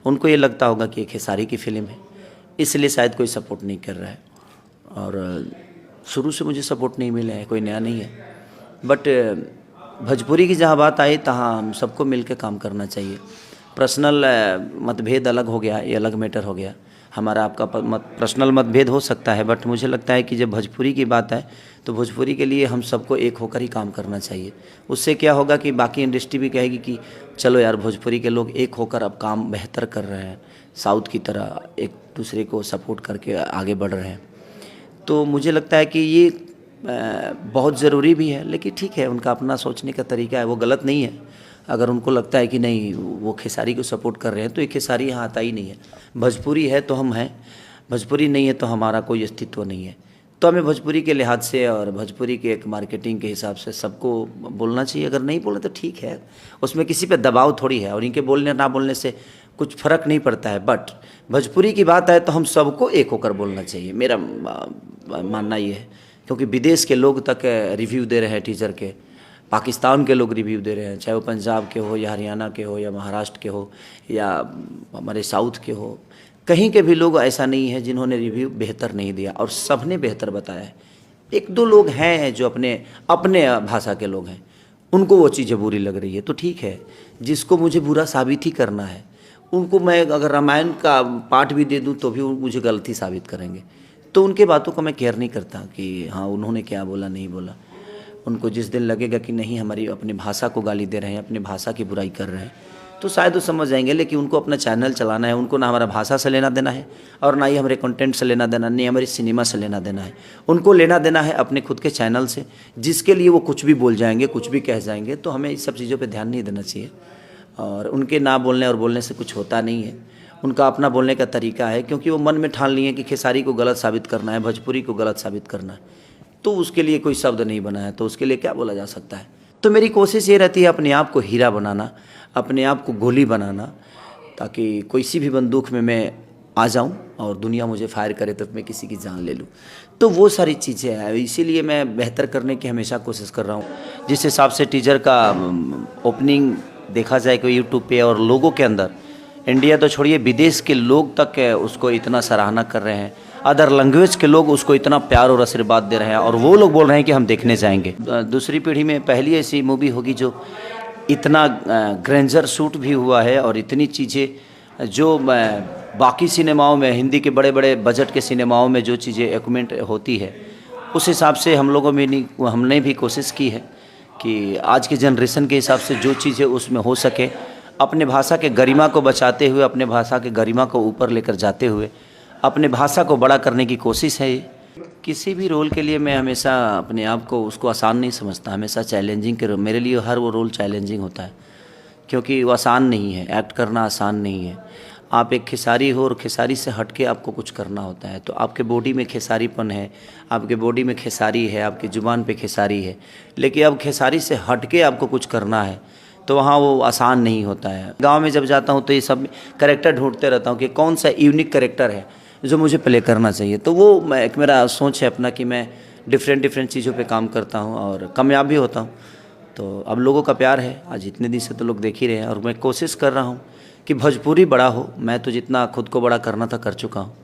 उनको ये लगता होगा कि ये खेसारी की फ़िल्म है, इसलिए शायद कोई सपोर्ट नहीं कर रहा है। और शुरू से मुझे सपोर्ट नहीं मिला है, कोई नया नहीं है। बट भोजपुरी की जहाँ बात आई तहाँ हम सबको मिल के काम करना चाहिए। पर्सनल मतभेद अलग हो गया, ये अलग मैटर हो गया। हमारा आपका पर्सनल मतभेद हो सकता है, बट मुझे लगता है कि जब भोजपुरी की बात है तो भोजपुरी के लिए हम सबको एक होकर ही काम करना चाहिए। उससे क्या होगा कि बाकी इंडस्ट्री भी कहेगी कि चलो यार, भोजपुरी के लोग एक होकर अब काम बेहतर कर रहे हैं, साउथ की तरह एक दूसरे को सपोर्ट करके आगे बढ़ रहे हैं। तो मुझे लगता है कि ये बहुत ज़रूरी भी है, लेकिन ठीक है, उनका अपना सोचने का तरीका है, वो गलत नहीं है। अगर उनको लगता है कि नहीं वो खेसारी को सपोर्ट कर रहे हैं तो ये खेसारी यहाँ आता ही नहीं है। भोजपुरी है तो हम हैं, भोजपुरी नहीं है तो हमारा कोई अस्तित्व नहीं है। तो हमें भोजपुरी के लिहाज से और भोजपुरी के एक मार्केटिंग के हिसाब से सबको बोलना चाहिए। अगर नहीं बोले तो ठीक है, उसमें किसी पे दबाव थोड़ी है, और इनके बोलने ना बोलने से कुछ फ़र्क नहीं पड़ता है। बट भोजपुरी की बात है तो हम सबको एक होकर बोलना चाहिए, मेरा मानना ये है। क्योंकि विदेश के लोग तक रिव्यू दे रहे हैं टीचर के, पाकिस्तान के लोग रिव्यू दे रहे हैं, चाहे वो पंजाब के हो या हरियाणा के हो या महाराष्ट्र के हो या हमारे साउथ के हो, कहीं के भी लोग ऐसा नहीं है जिन्होंने रिव्यू बेहतर नहीं दिया, और सब ने बेहतर बताया है। एक दो लोग हैं जो अपने भाषा के लोग हैं, उनको वो चीज़ें बुरी लग रही है, तो ठीक है। जिसको मुझे बुरा साबित ही करना है, उनको मैं अगर रामायण का पाठ भी दे दूँ तो भी वो मुझे गलती साबित करेंगे। तो उनके बातों को मैं केयर नहीं करता कि हाँ उन्होंने क्या बोला नहीं बोला। उनको जिस दिन लगेगा कि नहीं हमारी अपनी भाषा को गाली दे रहे हैं, अपनी भाषा की बुराई कर रहे हैं, तो शायद वो समझ जाएंगे। लेकिन उनको अपना चैनल चलाना है, उनको ना हमारा भाषा से लेना देना है और ना ही हमारे कंटेंट से लेना देना, नहीं हमारी सिनेमा से लेना देना है। उनको लेना देना है अपने खुद के चैनल से, जिसके लिए वो कुछ भी बोल जाएंगे, कुछ भी कह जाएंगे। तो हमें इस सब चीज़ों पर ध्यान नहीं देना चाहिए। और उनके ना बोलने और बोलने से कुछ होता नहीं है, उनका अपना बोलने का तरीका है। क्योंकि वो मन में ठान लिए कि खेसारी को गलत साबित करना है, भोजपुरी को गलत साबित करना है, तो उसके लिए कोई शब्द नहीं बना है, तो उसके लिए क्या बोला जा सकता है। तो मेरी कोशिश ये रहती है अपने आप को हीरा बनाना, अपने आप को गोली बनाना, ताकि कोई सी भी बंदूक में मैं आ जाऊं और दुनिया मुझे फायर करे तो मैं किसी की जान ले लूं। तो वो सारी चीज़ें हैं, इसीलिए मैं बेहतर करने की हमेशा कोशिश कर रहा हूं। जिस हिसाब से टीजर का ओपनिंग देखा जाए कि यूट्यूब पे और लोगों के अंदर, इंडिया तो छोड़िए विदेश के लोग तक उसको इतना सराहना कर रहे हैं, अदर लैंग्वेज के लोग उसको इतना प्यार और आशीर्वाद दे रहे हैं, और वो लोग बोल रहे हैं कि हम देखने जाएंगे। दूसरी पीढ़ी में पहली ऐसी मूवी होगी जो इतना ग्रैंडर शूट भी हुआ है, और इतनी चीज़ें जो बाकी सिनेमाओं में, हिंदी के बड़े बड़े बजट के सिनेमाओं में जो चीज़ें इक्विपमेंट होती है, उस हिसाब से हम लोगों में नहीं, हमने भी कोशिश की है कि आज के जनरेशन के हिसाब से जो चीज़ें उसमें हो सके, अपने भाषा के गरिमा को बचाते हुए, अपने भाषा के गरिमा को ऊपर लेकर जाते हुए अपने भाषा को बड़ा करने की कोशिश है। किसी भी रोल के लिए मैं हमेशा अपने आप को उसको आसान नहीं समझता, हमेशा चैलेंजिंग के रोल, मेरे लिए हर वो रोल चैलेंजिंग होता है, क्योंकि वो आसान नहीं है, एक्ट करना आसान नहीं है। आप एक खेसारी हो और खेसारी से हट के आपको कुछ करना होता है, तो आपके बॉडी में खेसारीपन है, आपके बॉडी में खेसारी है, आपकी ज़ुबान पे खेसारी है, लेकिन अब खेसारी से हट के आपको कुछ करना है तो वहाँ वो आसान नहीं होता है। गांव में जब जाता हूँ तो ये सब कैरेक्टर ढूंढते रहता हूँ कि कौन सा यूनिक कैरेक्टर है जो मुझे प्ले करना चाहिए। तो वो एक मेरा सोच है अपना कि मैं डिफरेंट चीज़ों पे काम करता हूँ और कामयाब भी होता हूँ। तो अब लोगों का प्यार है, आज इतने दिन से तो लोग देख ही रहे हैं, और मैं कोशिश कर रहा हूँ कि भोजपुरी बड़ा हो। मैं तो जितना खुद को बड़ा करना था कर चुका हूँ,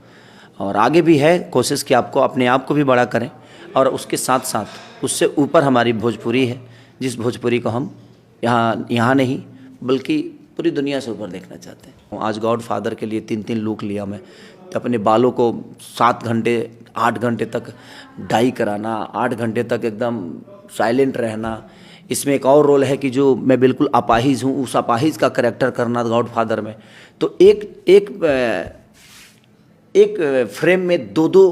और आगे भी है कोशिश कि आपको अपने आप को भी बड़ा करें, और उसके साथ साथ उससे ऊपर हमारी भोजपुरी है, जिस भोजपुरी को हम यहाँ नहीं बल्कि पूरी दुनिया से ऊपर देखना चाहते हैं। आज गॉड फादर के लिए 3 लुक लिया मैं, तो अपने बालों को 7 घंटे 8 घंटे तक डाई कराना, 8 घंटे तक एकदम साइलेंट रहना। इसमें एक और रोल है कि जो मैं बिल्कुल अपाहिज हूँ, उस अपाहिज का करैक्टर करना गॉड फादर में। तो एक फ्रेम में 2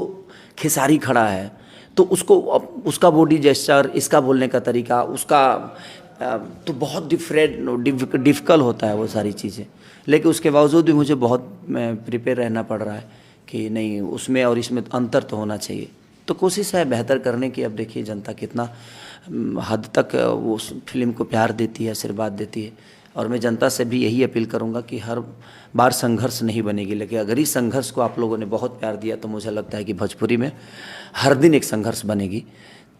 खेसारी खड़ा है, तो उसको उसका बॉडी जेस्चर, इसका बोलने का तरीका, उसका तो बहुत डिफ़िकल्ट होता है वो सारी चीज़ें। लेकिन उसके बावजूद भी मुझे बहुत प्रिपेयर रहना पड़ रहा है कि नहीं, उसमें और इसमें अंतर तो होना चाहिए। तो कोशिश है बेहतर करने की। अब देखिए जनता कितना हद तक वो फिल्म को प्यार देती है, आशीर्वाद देती है, और मैं जनता से भी यही अपील करूंगा कि हर बार संघर्ष नहीं बनेगी, लेकिन अगर इस संघर्ष को आप लोगों ने बहुत प्यार दिया तो मुझे लगता है कि भोजपुरी में हर दिन एक संघर्ष बनेगी।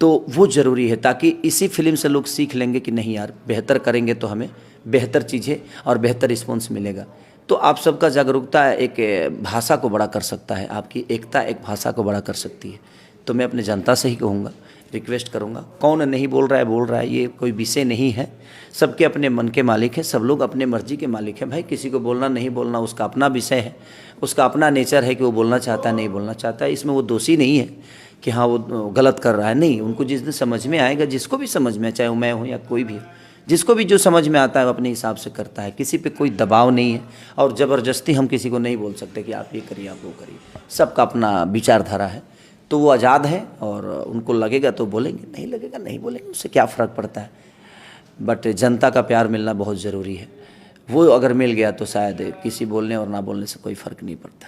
तो वो ज़रूरी है, ताकि इसी फिल्म से लोग सीख लेंगे कि नहीं यार, बेहतर करेंगे तो हमें बेहतर चीज़ें और बेहतर रिस्पॉन्स मिलेगा। तो आप सबका जागरूकता एक भाषा को बड़ा कर सकता है, आपकी एकता एक भाषा को बड़ा कर सकती है। तो मैं अपने जनता से ही कहूँगा, रिक्वेस्ट करूँगा, कौन नहीं बोल रहा है, ये कोई विषय नहीं है। सबके अपने मन के मालिक हैं, सब लोग अपने मर्जी के मालिक हैं। भाई किसी को बोलना नहीं बोलना उसका अपना विषय है, उसका अपना नेचर है कि वो बोलना चाहता है नहीं बोलना चाहता है। इसमें वो दोषी नहीं है कि हाँ वो गलत कर रहा है, नहीं। उनको जिस दिन समझ में आएगा, जिसको भी समझ में, चाहे वो मैं हूँ या कोई भी हो, जिसको भी जो समझ में आता है वो अपने हिसाब से करता है। किसी पे कोई दबाव नहीं है और ज़बरदस्ती हम किसी को नहीं बोल सकते कि आप ये करिए आप वो करिए। सबका अपना विचारधारा है, तो वो आज़ाद है और उनको लगेगा तो बोलेंगे, नहीं लगेगा नहीं बोलेंगे, उससे क्या फ़र्क पड़ता है। बट जनता का प्यार मिलना बहुत ज़रूरी है। वो अगर मिल गया तो शायद किसी बोलने और ना बोलने से कोई फ़र्क नहीं पड़ता।